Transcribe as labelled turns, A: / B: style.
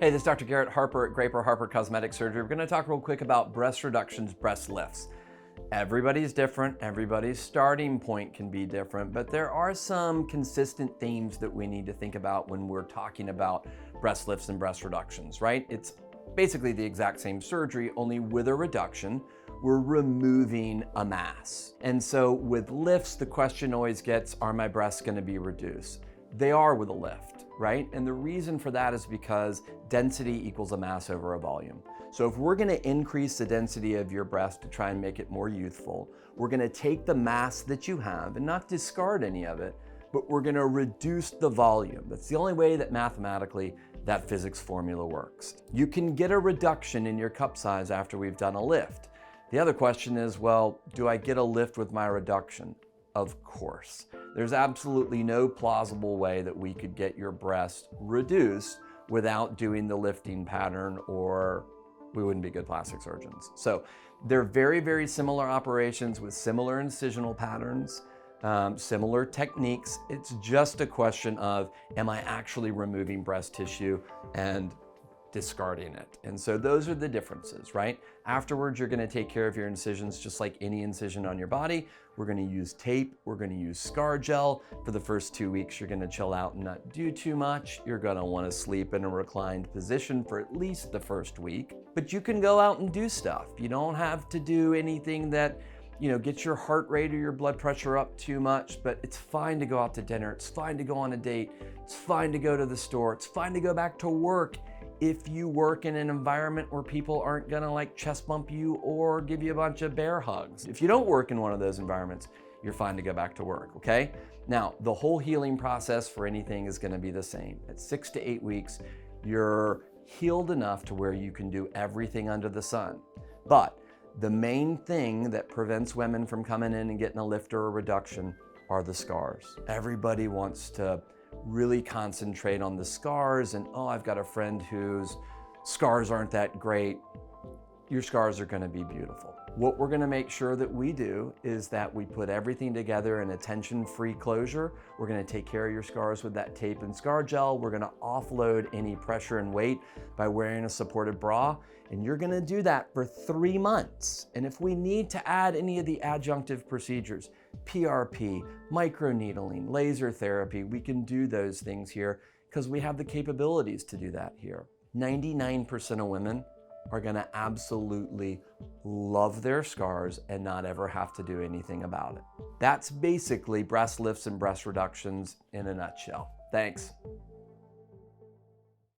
A: Hey, this is Dr. Garrett Harper at Harper Cosmetic Surgery. We're going to talk real quick about breast reductions, breast lifts. Everybody's different. Everybody's starting point can be different, but there are some consistent themes that we need to think about when we're talking about breast lifts and breast reductions, right? It's basically the exact same surgery, only with a reduction, we're removing a mass. And so with lifts, the question always gets, are my breasts going to be reduced? They are with a lift, right? And the reason for that is because density equals a mass over a volume. So if we're gonna increase the density of your breast to try and make it more youthful, we're gonna take the mass that you have and not discard any of it, but we're gonna reduce the volume. That's the only way that mathematically that physics formula works. You can get a reduction in your cup size after we've done a lift. The other question is, well, do I get a lift with my reduction? Of course. There's absolutely no plausible way that we could get your breast reduced without doing the lifting pattern, or we wouldn't be good plastic surgeons. So they're very, very similar operations with similar incisional patterns, similar techniques. It's just a question of, am I actually removing breast tissue and discarding it? And so those are the differences, right? Afterwards, you're gonna take care of your incisions just like any incision on your body. We're gonna use tape, we're gonna use scar gel. For the first 2 weeks, you're gonna chill out and not do too much. You're gonna wanna sleep in a reclined position for at least the first week. But you can go out and do stuff. You don't have to do anything that gets your heart rate or your blood pressure up too much, but it's fine to go out to dinner. It's fine to go on a date. It's fine to go to the store. It's fine to go back to work if you work in an environment where people aren't gonna like chest bump you or give you a bunch of bear hugs. If you don't work in one of those environments, you're fine to go back to work, okay? Now, the whole healing process for anything is gonna be the same. At 6 to 8 weeks, you're healed enough to where you can do everything under the sun. But the main thing that prevents women from coming in and getting a lift or a reduction are the scars. Everybody wants to really concentrate on the scars and, oh, I've got a friend whose scars aren't that great. Your scars are gonna be beautiful. What we're gonna make sure that we do is that we put everything together in a tension-free closure. We're gonna take care of your scars with that tape and scar gel. We're gonna offload any pressure and weight by wearing a supported bra. And you're gonna do that for 3 months. And if we need to add any of the adjunctive procedures, PRP, microneedling, laser therapy, we can do those things here because we have the capabilities to do that here. 99% of women are gonna absolutely love their scars and not ever have to do anything about it. That's basically breast lifts and breast reductions in a nutshell. Thanks.